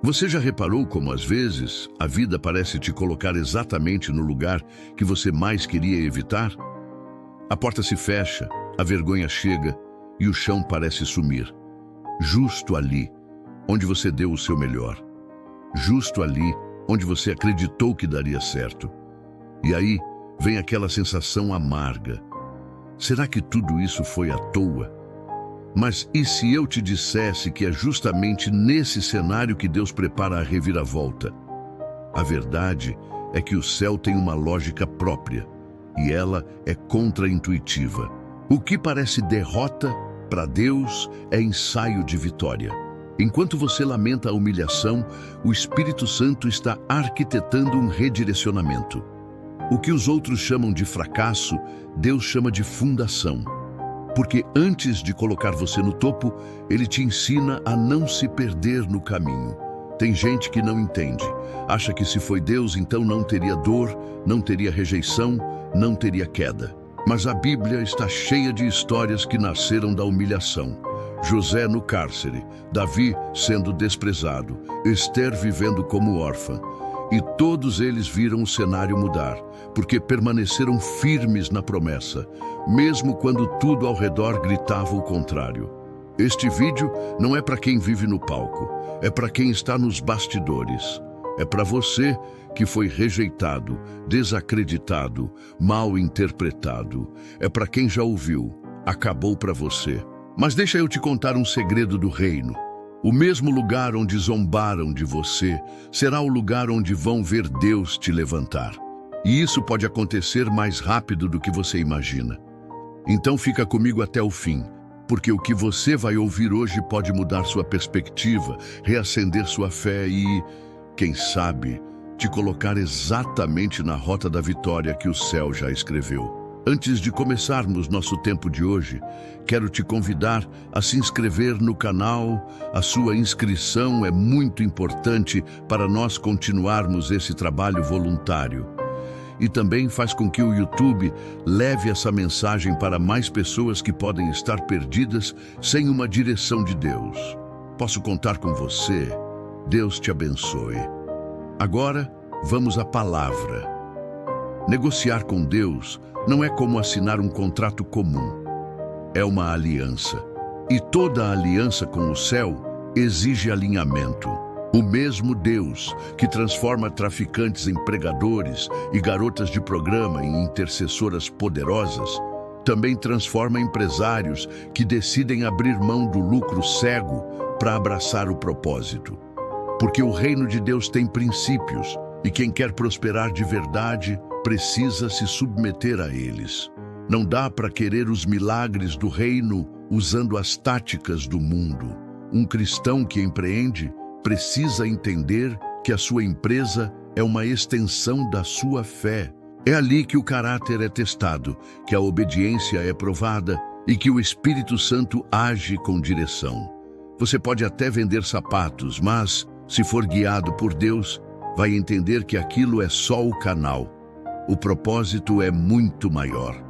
Você já reparou como, às vezes, a vida parece te colocar exatamente no lugar que você mais queria evitar? A porta se fecha, a vergonha chega e o chão parece sumir. Justo ali, onde você deu o seu melhor. Justo ali, onde você acreditou que daria certo. E aí, vem aquela sensação amarga. Será que tudo isso foi à toa? Mas e se eu te dissesse que é justamente nesse cenário que Deus prepara a reviravolta? A verdade é que o céu tem uma lógica própria, e ela é contraintuitiva. O que parece derrota, para Deus, é ensaio de vitória. Enquanto você lamenta a humilhação, o Espírito Santo está arquitetando um redirecionamento. O que os outros chamam de fracasso, Deus chama de fundação. Porque antes de colocar você no topo, Ele te ensina a não se perder no caminho. Tem gente que não entende. Acha que se foi Deus, então não teria dor, não teria rejeição, não teria queda. Mas a Bíblia está cheia de histórias que nasceram da humilhação. José no cárcere, Davi sendo desprezado, Esther vivendo como órfã. E todos eles viram o cenário mudar, porque permaneceram firmes na promessa, mesmo quando tudo ao redor gritava o contrário. Este vídeo não é para quem vive no palco, é para quem está nos bastidores. É para você que foi rejeitado, desacreditado, mal interpretado. É para quem já ouviu, acabou para você. Mas deixa eu te contar um segredo do reino. O mesmo lugar onde zombaram de você será o lugar onde vão ver Deus te levantar. E isso pode acontecer mais rápido do que você imagina. Então fica comigo até o fim, porque o que você vai ouvir hoje pode mudar sua perspectiva, reacender sua fé e, quem sabe, te colocar exatamente na rota da vitória que o céu já escreveu. Antes de começarmos nosso tempo de hoje, quero te convidar a se inscrever no canal. A sua inscrição é muito importante para nós continuarmos esse trabalho voluntário. E também faz com que o YouTube leve essa mensagem para mais pessoas que podem estar perdidas sem uma direção de Deus. Posso contar com você? Deus te abençoe. Agora, vamos à palavra. Negociar com Deus não é como assinar um contrato comum. É uma aliança. E toda aliança com o céu exige alinhamento. O mesmo Deus que transforma traficantes em pregadores e garotas de programa em intercessoras poderosas, também transforma empresários que decidem abrir mão do lucro cego para abraçar o propósito. Porque o reino de Deus tem princípios, e quem quer prosperar de verdade precisa se submeter a eles. Não dá para querer os milagres do reino usando as táticas do mundo. Um cristão que empreende precisa entender que a sua empresa é uma extensão da sua fé. É ali que o caráter é testado, que a obediência é provada e que o Espírito Santo age com direção. Você pode até vender sapatos, mas, se for guiado por Deus, vai entender que aquilo é só o canal. O propósito é muito maior.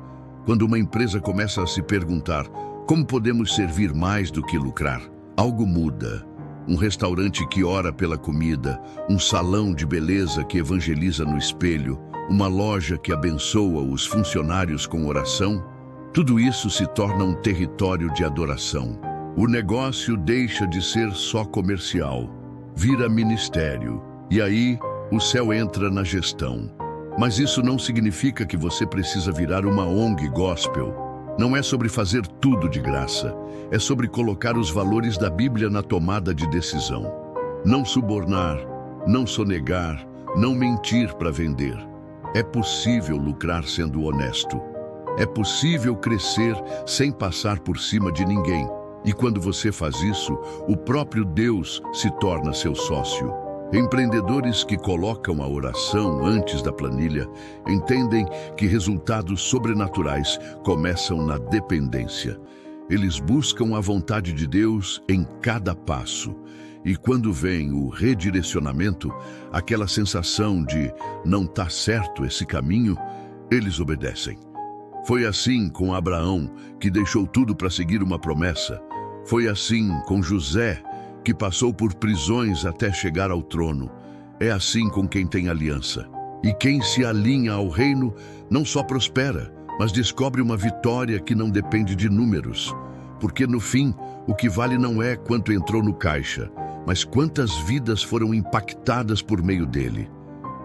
Quando uma empresa começa a se perguntar como podemos servir mais do que lucrar, algo muda. Um restaurante que ora pela comida, um salão de beleza que evangeliza no espelho, uma loja que abençoa os funcionários com oração, tudo isso se torna um território de adoração. O negócio deixa de ser só comercial, vira ministério, e aí o céu entra na gestão. Mas isso não significa que você precisa virar uma ONG gospel. Não é sobre fazer tudo de graça, é sobre colocar os valores da Bíblia na tomada de decisão. Não subornar, não sonegar, não mentir para vender. É possível lucrar sendo honesto. É possível crescer sem passar por cima de ninguém. E quando você faz isso, o próprio Deus se torna seu sócio. Empreendedores que colocam a oração antes da planilha entendem que resultados sobrenaturais começam na dependência. Eles buscam a vontade de Deus em cada passo. E quando vem o redirecionamento, aquela sensação de não tá certo esse caminho, eles obedecem. Foi assim com Abraão, que deixou tudo para seguir uma promessa. Foi assim com José, que passou por prisões até chegar ao trono. É assim com quem tem aliança. E quem se alinha ao reino não só prospera, mas descobre uma vitória que não depende de números. Porque no fim, o que vale não é quanto entrou no caixa, mas quantas vidas foram impactadas por meio dele.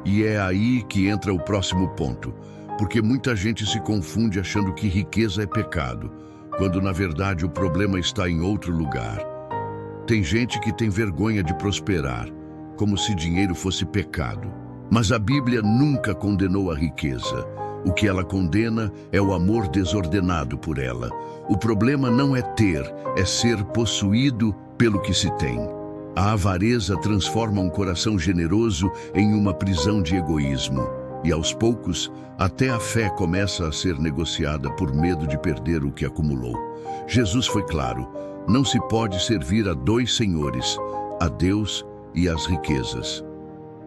E é aí que entra o próximo ponto, porque muita gente se confunde achando que riqueza é pecado, quando na verdade o problema está em outro lugar. Tem gente que tem vergonha de prosperar, como se dinheiro fosse pecado. Mas a Bíblia nunca condenou a riqueza. O que ela condena é o amor desordenado por ela. O problema não é ter, é ser possuído pelo que se tem. A avareza transforma um coração generoso em uma prisão de egoísmo. E aos poucos, até a fé começa a ser negociada por medo de perder o que acumulou. Jesus foi claro: não se pode servir a dois senhores, a Deus e às riquezas.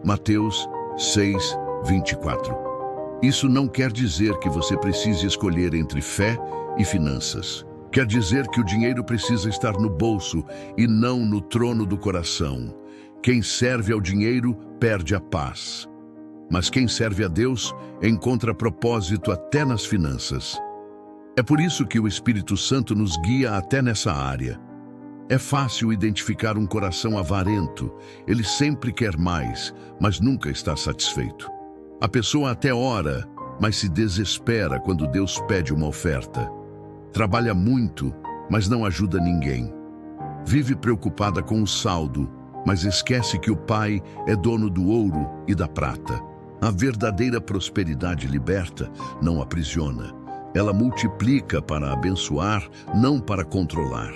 Mateus 6:24. Isso não quer dizer que você precise escolher entre fé e finanças. Quer dizer que o dinheiro precisa estar no bolso e não no trono do coração. Quem serve ao dinheiro perde a paz. Mas quem serve a Deus encontra propósito até nas finanças. É por isso que o Espírito Santo nos guia até nessa área. É fácil identificar um coração avarento. Ele sempre quer mais, mas nunca está satisfeito. A pessoa até ora, mas se desespera quando Deus pede uma oferta. Trabalha muito, mas não ajuda ninguém. Vive preocupada com o saldo, mas esquece que o Pai é dono do ouro e da prata. A verdadeira prosperidade liberta, não aprisiona. Ela multiplica para abençoar, não para controlar.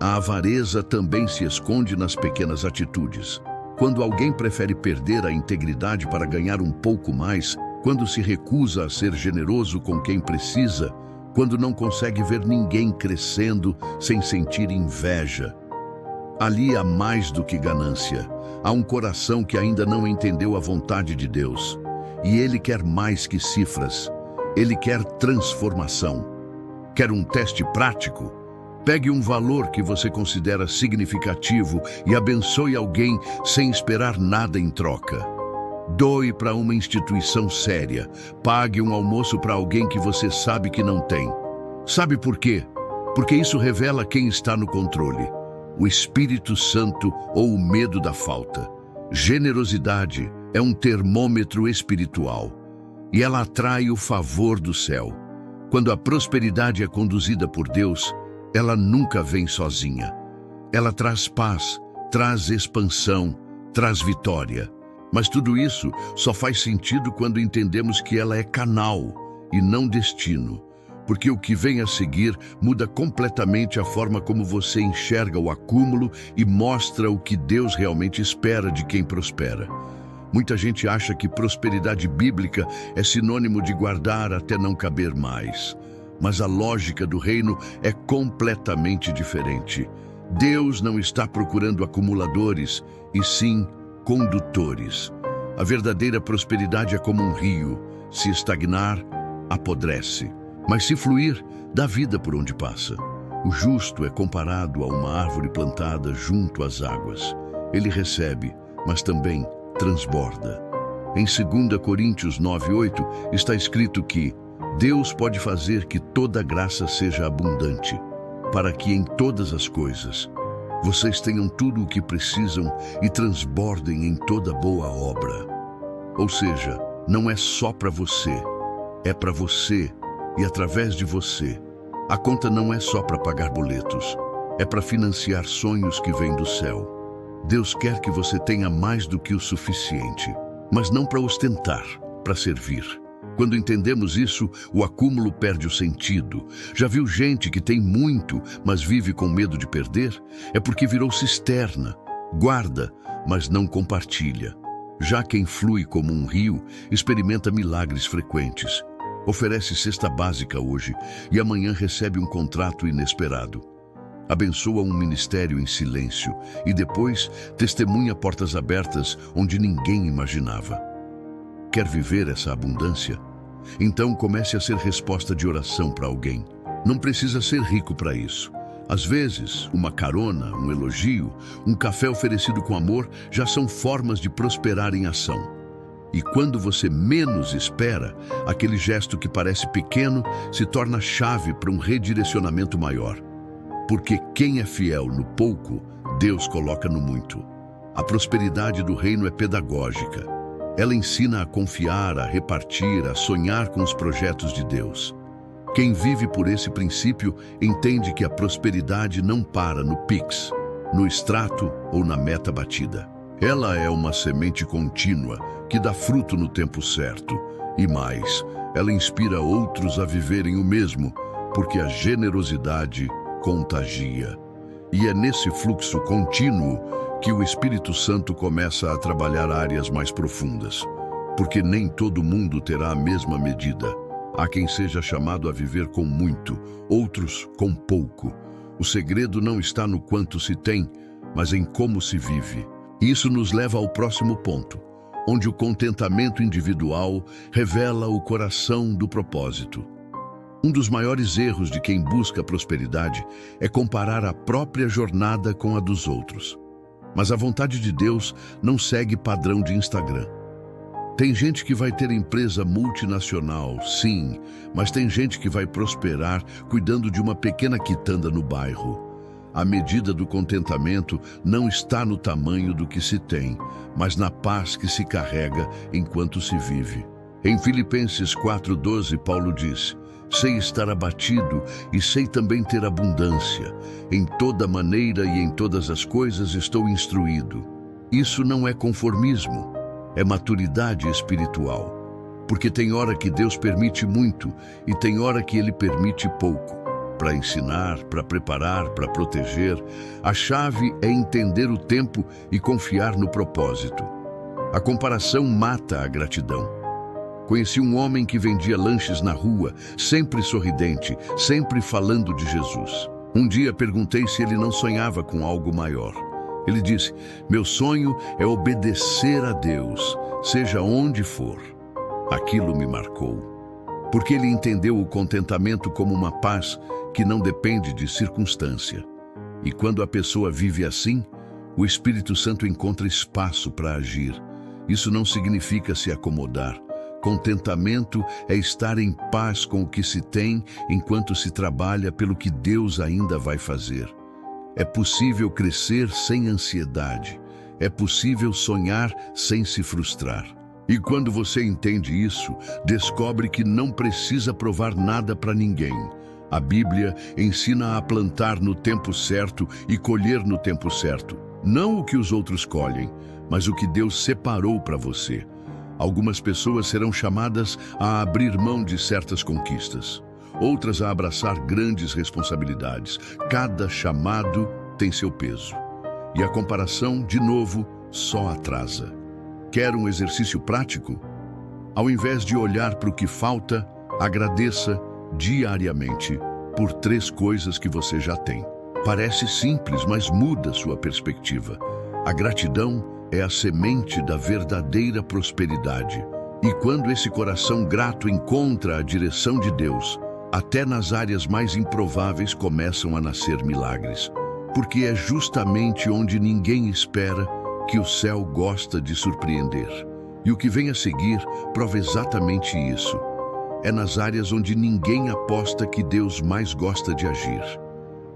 A avareza também se esconde nas pequenas atitudes. Quando alguém prefere perder a integridade para ganhar um pouco mais, quando se recusa a ser generoso com quem precisa, quando não consegue ver ninguém crescendo sem sentir inveja. Ali há mais do que ganância. Há um coração que ainda não entendeu a vontade de Deus. E ele quer mais que cifras. Ele quer transformação. Quer um teste prático? Pegue um valor que você considera significativo e abençoe alguém sem esperar nada em troca. Doe para uma instituição séria. Pague um almoço para alguém que você sabe que não tem. Sabe por quê? Porque isso revela quem está no controle: o Espírito Santo ou o medo da falta. Generosidade é um termômetro espiritual e ela atrai o favor do céu. Quando a prosperidade é conduzida por Deus, ela nunca vem sozinha. Ela traz paz, traz expansão, traz vitória. Mas tudo isso só faz sentido quando entendemos que ela é canal e não destino. Porque o que vem a seguir muda completamente a forma como você enxerga o acúmulo e mostra o que Deus realmente espera de quem prospera. Muita gente acha que prosperidade bíblica é sinônimo de guardar até não caber mais. Mas a lógica do reino é completamente diferente. Deus não está procurando acumuladores, e sim condutores. A verdadeira prosperidade é como um rio. Se estagnar, apodrece. Mas se fluir, dá vida por onde passa. O justo é comparado a uma árvore plantada junto às águas. Ele recebe, mas também transborda. Em 2 Coríntios 9:8 está escrito que Deus pode fazer que toda graça seja abundante, para que em todas as coisas vocês tenham tudo o que precisam e transbordem em toda boa obra. Ou seja, não é só para você, é para você e através de você. A conta não é só para pagar boletos, é para financiar sonhos que vêm do céu. Deus quer que você tenha mais do que o suficiente, mas não para ostentar, para servir. Quando entendemos isso, o acúmulo perde o sentido. Já viu gente que tem muito, mas vive com medo de perder? É porque virou cisterna. Guarda, mas não compartilha. Já quem flui como um rio, experimenta milagres frequentes. Oferece cesta básica hoje e amanhã recebe um contrato inesperado. Abençoa um ministério em silêncio e depois testemunha portas abertas onde ninguém imaginava. Quer viver essa abundância? Então comece a ser resposta de oração para alguém. Não precisa ser rico para isso. Às vezes, uma carona, um elogio, um café oferecido com amor já são formas de prosperar em ação. E quando você menos espera, aquele gesto que parece pequeno se torna chave para um redirecionamento maior. Porque quem é fiel no pouco, Deus coloca no muito. A prosperidade do reino é pedagógica. Ela ensina a confiar, a repartir, a sonhar com os projetos de Deus. Quem vive por esse princípio entende que a prosperidade não para no Pix, no extrato ou na meta batida. Ela é uma semente contínua que dá fruto no tempo certo. E mais, ela inspira outros a viverem o mesmo, porque a generosidade contagia. E é nesse fluxo contínuo que o Espírito Santo começa a trabalhar áreas mais profundas. Porque nem todo mundo terá a mesma medida. Há quem seja chamado a viver com muito, outros com pouco. O segredo não está no quanto se tem, mas em como se vive. Isso nos leva ao próximo ponto, onde o contentamento individual revela o coração do propósito. Um dos maiores erros de quem busca prosperidade é comparar a própria jornada com a dos outros. Mas a vontade de Deus não segue padrão de Instagram. Tem gente que vai ter empresa multinacional, sim, mas tem gente que vai prosperar cuidando de uma pequena quitanda no bairro. A medida do contentamento não está no tamanho do que se tem, mas na paz que se carrega enquanto se vive. Em Filipenses 4:12, Paulo diz: sei estar abatido e sei também ter abundância. Em toda maneira e em todas as coisas estou instruído. Isso não é conformismo. É maturidade espiritual, porque tem hora que Deus permite muito e tem hora que Ele permite pouco. Para ensinar, para preparar, para proteger, a chave é entender o tempo e confiar no propósito. A comparação mata a gratidão. Conheci um homem que vendia lanches na rua, sempre sorridente, sempre falando de Jesus. Um dia perguntei se ele não sonhava com algo maior. Ele disse: meu sonho é obedecer a Deus, seja onde for. Aquilo me marcou, porque ele entendeu o contentamento como uma paz que não depende de circunstância. E quando a pessoa vive assim, o Espírito Santo encontra espaço para agir. Isso não significa se acomodar. Contentamento é estar em paz com o que se tem enquanto se trabalha pelo que Deus ainda vai fazer. É possível crescer sem ansiedade. É possível sonhar sem se frustrar. E quando você entende isso, descobre que não precisa provar nada para ninguém. A Bíblia ensina a plantar no tempo certo e colher no tempo certo. Não o que os outros colhem, mas o que Deus separou para você. Algumas pessoas serão chamadas a abrir mão de certas conquistas, outras a abraçar grandes responsabilidades. Cada chamado tem seu peso. E a comparação, de novo, só atrasa. Quer um exercício prático? Ao invés de olhar para o que falta, agradeça diariamente por 3 coisas que você já tem. Parece simples, mas muda sua perspectiva. A gratidão é a semente da verdadeira prosperidade. E quando esse coração grato encontra a direção de Deus, até nas áreas mais improváveis começam a nascer milagres. Porque é justamente onde ninguém espera que o céu gosta de surpreender. E o que vem a seguir prova exatamente isso. É nas áreas onde ninguém aposta que Deus mais gosta de agir.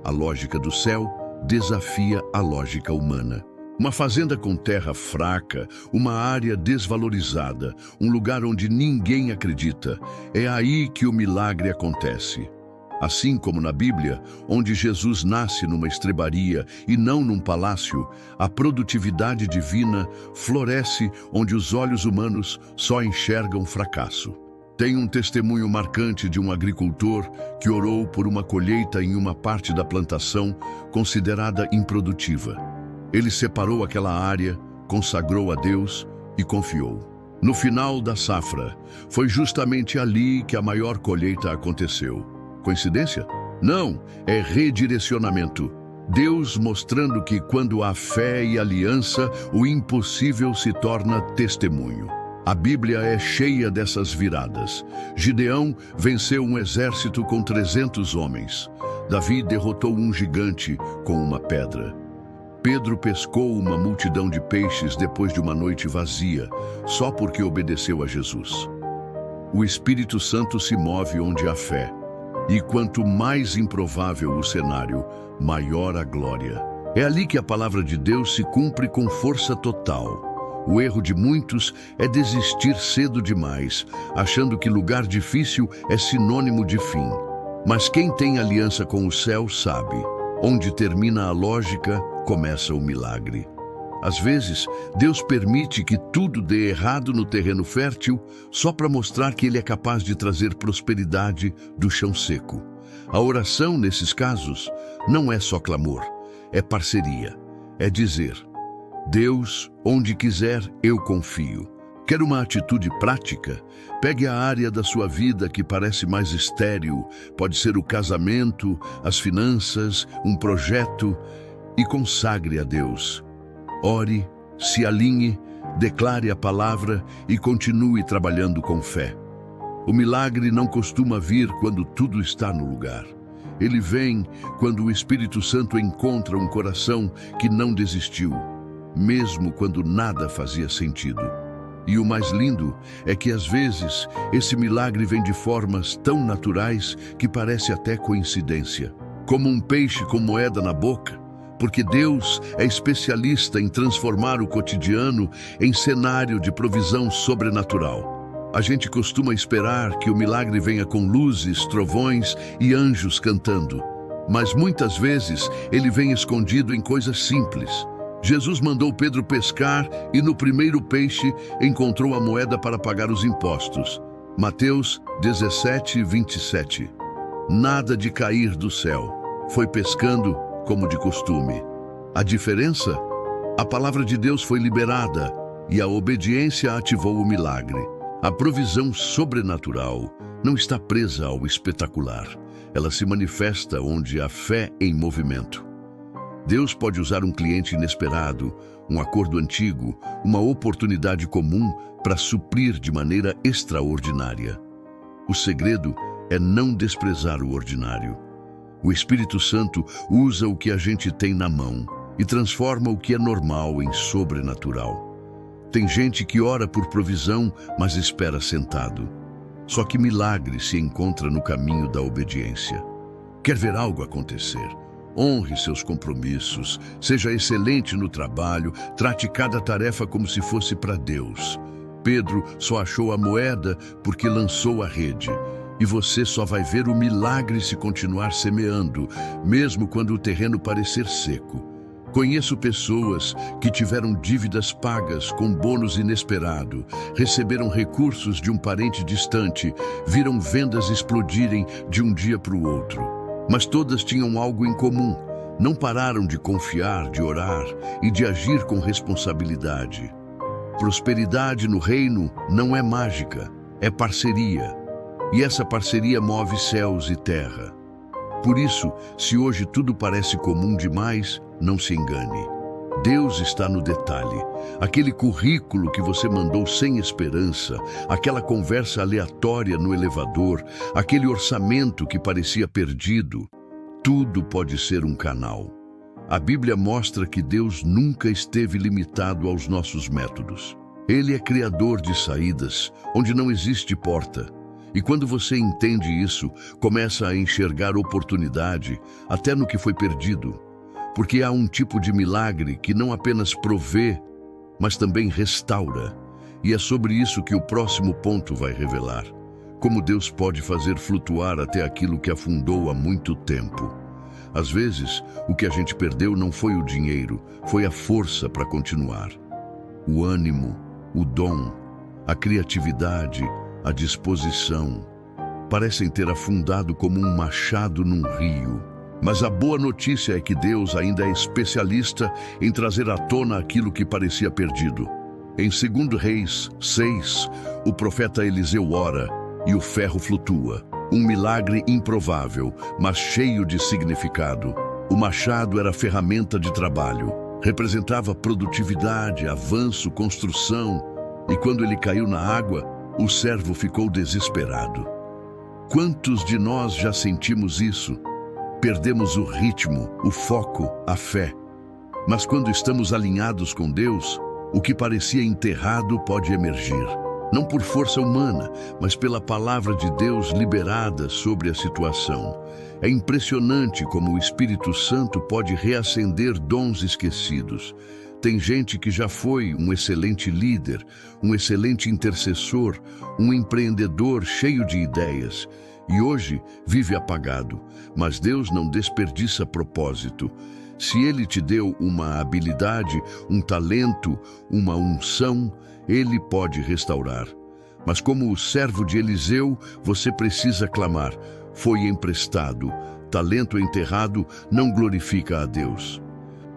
A lógica do céu desafia a lógica humana. Uma fazenda com terra fraca, uma área desvalorizada, um lugar onde ninguém acredita. É aí que o milagre acontece. Assim como na Bíblia, onde Jesus nasce numa estrebaria e não num palácio, a produtividade divina floresce onde os olhos humanos só enxergam fracasso. Tem um testemunho marcante de um agricultor que orou por uma colheita em uma parte da plantação considerada improdutiva. Ele separou aquela área, consagrou a Deus e confiou. No final da safra, foi justamente ali que a maior colheita aconteceu. Coincidência? Não, é redirecionamento. Deus mostrando que quando há fé e aliança, o impossível se torna testemunho. A Bíblia é cheia dessas viradas. Gideão venceu um exército com 300 homens. Davi derrotou um gigante com uma pedra. Pedro pescou uma multidão de peixes depois de uma noite vazia, só porque obedeceu a Jesus. O Espírito Santo se move onde há fé. E quanto mais improvável o cenário, maior a glória. É ali que a palavra de Deus se cumpre com força total. O erro de muitos é desistir cedo demais, achando que lugar difícil é sinônimo de fim. Mas quem tem aliança com o céu sabe, onde termina a lógica, começa o milagre. Às vezes, Deus permite que tudo dê errado no terreno fértil só para mostrar que Ele é capaz de trazer prosperidade do chão seco. A oração, nesses casos, não é só clamor, é parceria. É dizer: Deus, onde quiser, eu confio. Quer uma atitude prática? Pegue a área da sua vida que parece mais estéril. Pode ser o casamento, as finanças, um projeto, e consagre a Deus. Ore, se alinhe, declare a palavra e continue trabalhando com fé. O milagre não costuma vir quando tudo está no lugar. Ele vem quando o Espírito Santo encontra um coração que não desistiu, mesmo quando nada fazia sentido. E o mais lindo é que, às vezes, esse milagre vem de formas tão naturais que parece até coincidência. Como um peixe com moeda na boca, porque Deus é especialista em transformar o cotidiano em cenário de provisão sobrenatural. A gente costuma esperar que o milagre venha com luzes, trovões e anjos cantando, mas muitas vezes ele vem escondido em coisas simples. Jesus mandou Pedro pescar e no primeiro peixe encontrou a moeda para pagar os impostos. Mateus 17:27. Nada de cair do céu. Foi pescando como de costume. A diferença? A palavra de Deus foi liberada e a obediência ativou o milagre. A provisão sobrenatural não está presa ao espetacular. Ela se manifesta onde há fé em movimento. Deus pode usar um cliente inesperado, um acordo antigo, uma oportunidade comum para suprir de maneira extraordinária. O segredo é não desprezar o ordinário. O Espírito Santo usa o que a gente tem na mão e transforma o que é normal em sobrenatural. Tem gente que ora por provisão, mas espera sentado. Só que milagre se encontra no caminho da obediência. Quer ver algo acontecer? Honre seus compromissos, seja excelente no trabalho, trate cada tarefa como se fosse para Deus. Pedro só achou a moeda porque lançou a rede. E você só vai ver o milagre se continuar semeando, mesmo quando o terreno parecer seco. Conheço pessoas que tiveram dívidas pagas com bônus inesperado, receberam recursos de um parente distante, viram vendas explodirem de um dia para o outro. Mas todas tinham algo em comum. Não pararam de confiar, de orar e de agir com responsabilidade. Prosperidade no reino não é mágica, é parceria. E essa parceria move céus e terra. Por isso, se hoje tudo parece comum demais, não se engane. Deus está no detalhe. Aquele currículo que você mandou sem esperança, aquela conversa aleatória no elevador, aquele orçamento que parecia perdido, tudo pode ser um canal. A Bíblia mostra que Deus nunca esteve limitado aos nossos métodos. Ele é criador de saídas, onde não existe porta. E quando você entende isso, começa a enxergar oportunidade até no que foi perdido. Porque há um tipo de milagre que não apenas provê, mas também restaura. E é sobre isso que o próximo ponto vai revelar. Como Deus pode fazer flutuar até aquilo que afundou há muito tempo. Às vezes, o que a gente perdeu não foi o dinheiro, foi a força para continuar. O ânimo, o dom, a criatividade, a disposição, parecem ter afundado como um machado num rio. Mas a boa notícia é que Deus ainda é especialista em trazer à tona aquilo que parecia perdido. Em 2 Reis 6, o profeta Eliseu ora e o ferro flutua. Um milagre improvável, mas cheio de significado. O machado era ferramenta de trabalho, representava produtividade, avanço, construção. E quando ele caiu na água, o servo ficou desesperado. Quantos de nós já sentimos isso? perdemos o ritmo, o foco, a fé. Mas quando estamos alinhados com Deus, o que parecia enterrado pode emergir. Não por força humana, mas pela palavra de Deus liberada sobre a situação. É impressionante como o Espírito Santo pode reacender dons esquecidos. Tem gente que já foi um excelente líder, um excelente intercessor, um empreendedor cheio de ideias, e hoje vive apagado. Mas Deus não desperdiça propósito. Se Ele te deu uma habilidade, um talento, uma unção, Ele pode restaurar. Mas como o servo de Eliseu, você precisa clamar: foi emprestado. Talento enterrado não glorifica a Deus.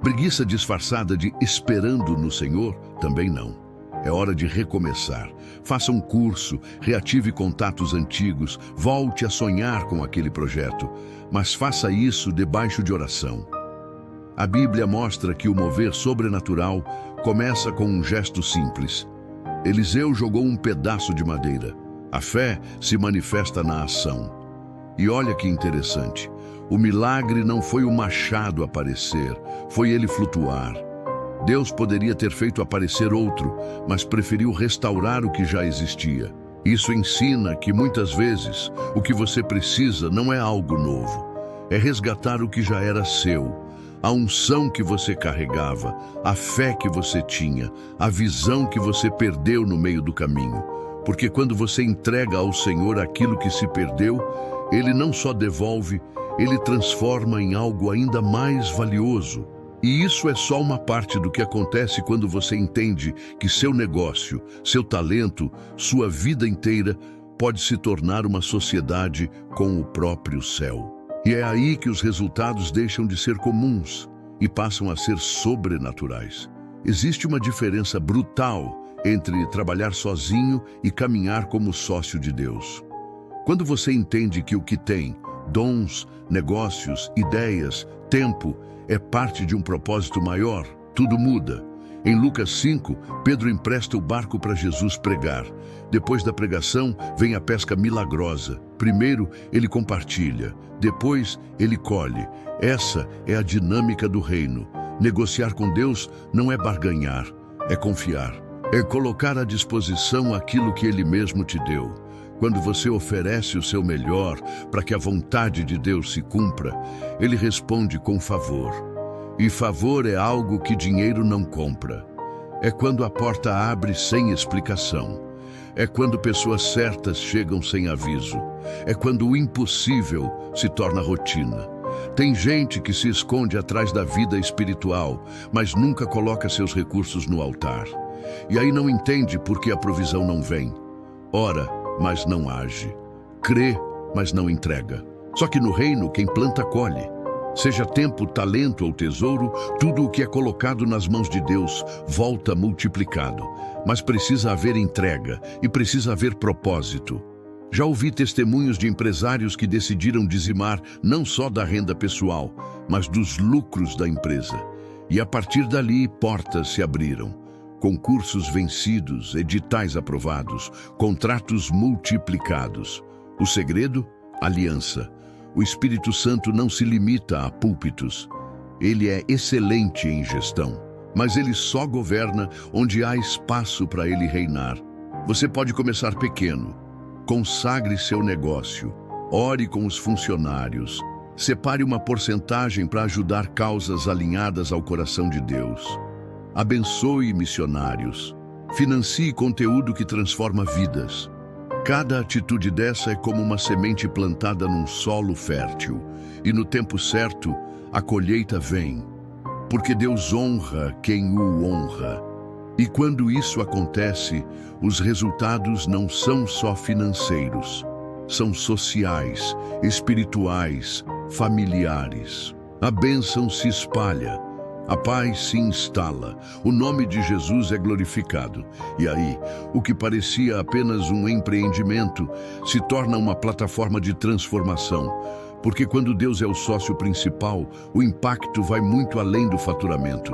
Preguiça disfarçada de esperando no Senhor, também não. É hora de recomeçar. Faça um curso, reative contatos antigos, volte a sonhar com aquele projeto, mas faça isso debaixo de oração. A Bíblia mostra que o mover sobrenatural começa com um gesto simples. Eliseu jogou um pedaço de madeira. A fé se manifesta na ação. E olha que interessante, o milagre não foi o machado aparecer, foi ele flutuar. Deus poderia ter feito aparecer outro, mas preferiu restaurar o que já existia. Isso ensina que muitas vezes o que você precisa não é algo novo, é resgatar o que já era seu. A unção que você carregava, a fé que você tinha, a visão que você perdeu no meio do caminho. Porque quando você entrega ao Senhor aquilo que se perdeu, Ele não só devolve, Ele transforma em algo ainda mais valioso. E isso é só uma parte do que acontece quando você entende que seu negócio, seu talento, sua vida inteira pode se tornar uma sociedade com o próprio céu. E é aí que os resultados deixam de ser comuns e passam a ser sobrenaturais. Existe uma diferença brutal entre trabalhar sozinho e caminhar como sócio de Deus. Quando você entende que o que tem, dons, negócios, ideias, tempo, é parte de um propósito maior, tudo muda. Em Lucas 5, Pedro empresta o barco para Jesus pregar. Depois da pregação, vem a pesca milagrosa. Primeiro, ele compartilha. Depois, ele colhe. Essa é a dinâmica do reino. Negociar com Deus não é barganhar, é confiar. É colocar à disposição aquilo que Ele mesmo te deu. Quando você oferece o seu melhor para que a vontade de Deus se cumpra, Ele responde com favor. E favor é algo que dinheiro não compra. É quando a porta abre sem explicação. É quando pessoas certas chegam sem aviso. É quando o impossível se torna rotina. Tem gente que se esconde atrás da vida espiritual, mas nunca coloca seus recursos no altar. E aí não entende por que a provisão não vem. Ora, mas não age. Crê, mas não entrega. Só que no reino, quem planta, colhe. Seja tempo, talento ou tesouro, tudo o que é colocado nas mãos de Deus volta multiplicado. Mas precisa haver entrega e precisa haver propósito. Já ouvi testemunhos de empresários que decidiram dizimar não só da renda pessoal, mas dos lucros da empresa. E a partir dali, portas se abriram. Concursos vencidos, editais aprovados, contratos multiplicados. O segredo? Aliança. O Espírito Santo não se limita a púlpitos. Ele é excelente em gestão, mas ele só governa onde há espaço para ele reinar. Você pode começar pequeno. Consagre seu negócio. Ore com os funcionários. Separe uma porcentagem para ajudar causas alinhadas ao coração de Deus. Abençoe missionários. Financie conteúdo que transforma vidas. Cada atitude dessa é como uma semente plantada num solo fértil. E no tempo certo, a colheita vem. Porque Deus honra quem o honra. E quando isso acontece, os resultados não são só financeiros. São sociais, espirituais, familiares. A bênção se espalha. A paz se instala, o nome de Jesus é glorificado. E aí, o que parecia apenas um empreendimento se torna uma plataforma de transformação. Porque quando Deus é o sócio principal, o impacto vai muito além do faturamento.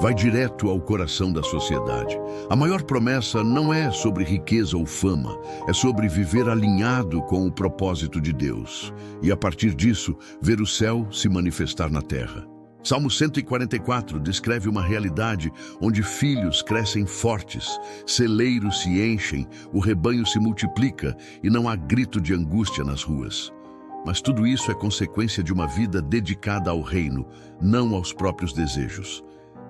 vai direto ao coração da sociedade. A maior promessa não é sobre riqueza ou fama, é sobre viver alinhado com o propósito de Deus e, a partir disso, ver o céu se manifestar na terra. Salmo 144 descreve uma realidade onde filhos crescem fortes, celeiros se enchem, o rebanho se multiplica e não há grito de angústia nas ruas. Mas tudo isso é consequência de uma vida dedicada ao reino, não aos próprios desejos.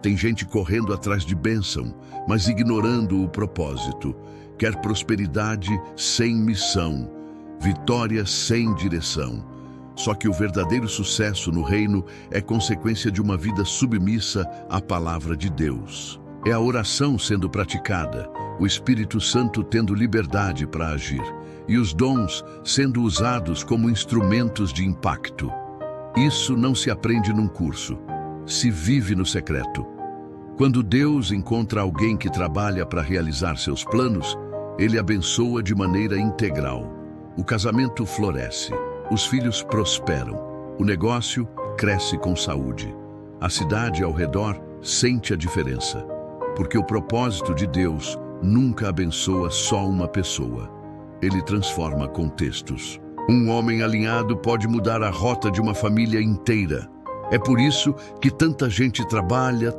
Tem gente correndo atrás de bênção, mas ignorando o propósito. Quer prosperidade sem missão, vitória sem direção. Só que o verdadeiro sucesso no reino é consequência de uma vida submissa à palavra de Deus. É a oração sendo praticada, o Espírito Santo tendo liberdade para agir, e os dons sendo usados como instrumentos de impacto. Isso não se aprende num curso, se vive no secreto. Quando Deus encontra alguém que trabalha para realizar seus planos, Ele abençoa de maneira integral. O casamento floresce, os filhos prosperam, o negócio cresce com saúde. A cidade ao redor sente a diferença, porque o propósito de Deus nunca abençoa só uma pessoa. Ele transforma contextos. Um homem alinhado pode mudar a rota de uma família inteira. É por isso que tanta gente trabalha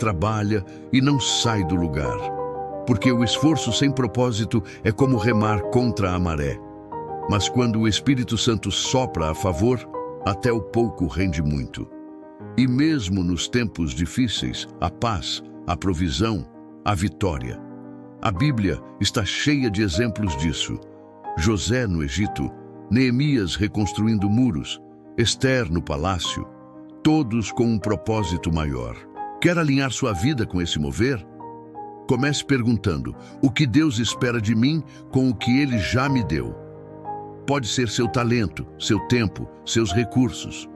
e não sai do lugar. Porque o esforço sem propósito é como remar contra a maré. Mas quando o Espírito Santo sopra a favor, até o pouco rende muito. E mesmo nos tempos difíceis, a paz, a provisão, a vitória. A Bíblia está cheia de exemplos disso. José no Egito, Neemias reconstruindo muros, Esther no palácio, todos com um propósito maior. Quer alinhar sua vida com esse mover? Comece perguntando: o que Deus espera de mim com o que Ele já me deu? Pode ser seu talento, seu tempo, seus recursos.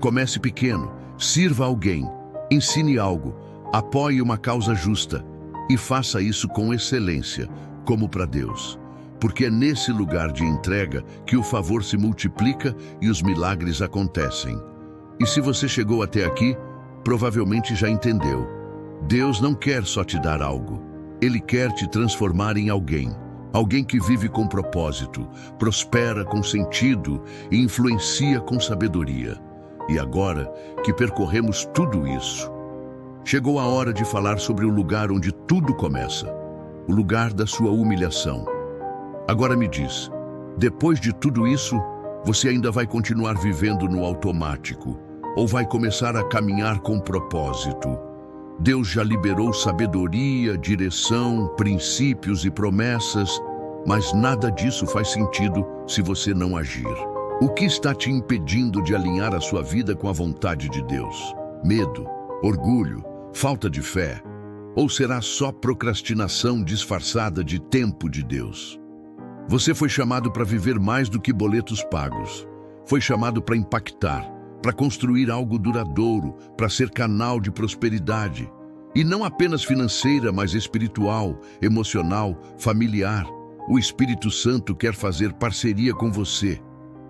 Comece pequeno, sirva alguém, ensine algo, apoie uma causa justa e faça isso com excelência, como para Deus. Porque é nesse lugar de entrega que o favor se multiplica e os milagres acontecem. E se você chegou até aqui, provavelmente já entendeu. Deus não quer só te dar algo. Ele quer te transformar em alguém. Alguém que vive com propósito, prospera com sentido e influencia com sabedoria. E agora que percorremos tudo isso, chegou a hora de falar sobre o lugar onde tudo começa. O lugar da sua humilhação. Agora me diz, depois de tudo isso, você ainda vai continuar vivendo no automático ou vai começar a caminhar com propósito? Deus já liberou sabedoria, direção, princípios e promessas, mas nada disso faz sentido se você não agir. O que está te impedindo de alinhar a sua vida com a vontade de Deus? Medo, orgulho, falta de fé? Ou será só procrastinação disfarçada de tempo de Deus? Você foi chamado para viver mais do que boletos pagos. Foi chamado para impactar, para construir algo duradouro, para ser canal de prosperidade. E não apenas financeira, mas espiritual, emocional, familiar. O Espírito Santo quer fazer parceria com você,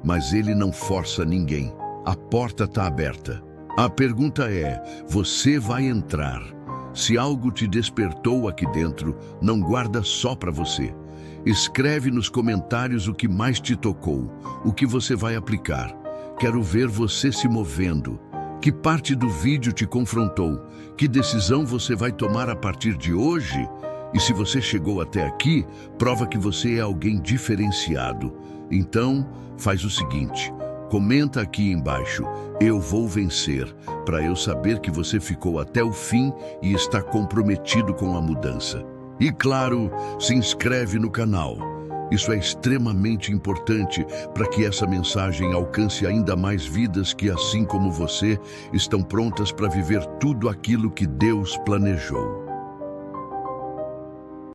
mas Ele não força ninguém. A porta está aberta. A pergunta é, você vai entrar? Se algo te despertou aqui dentro, não guarda só para você. Escreve nos comentários o que mais te tocou, o que você vai aplicar. Quero ver você se movendo. Que parte do vídeo te confrontou? Que decisão você vai tomar a partir de hoje? E se você chegou até aqui, prova que você é alguém diferenciado. Então, faz o seguinte, comenta aqui embaixo, eu vou vencer, para eu saber que você ficou até o fim e está comprometido com a mudança. E claro, se inscreve no canal. Isso é extremamente importante para que essa mensagem alcance ainda mais vidas que, assim como você, estão prontas para viver tudo aquilo que Deus planejou.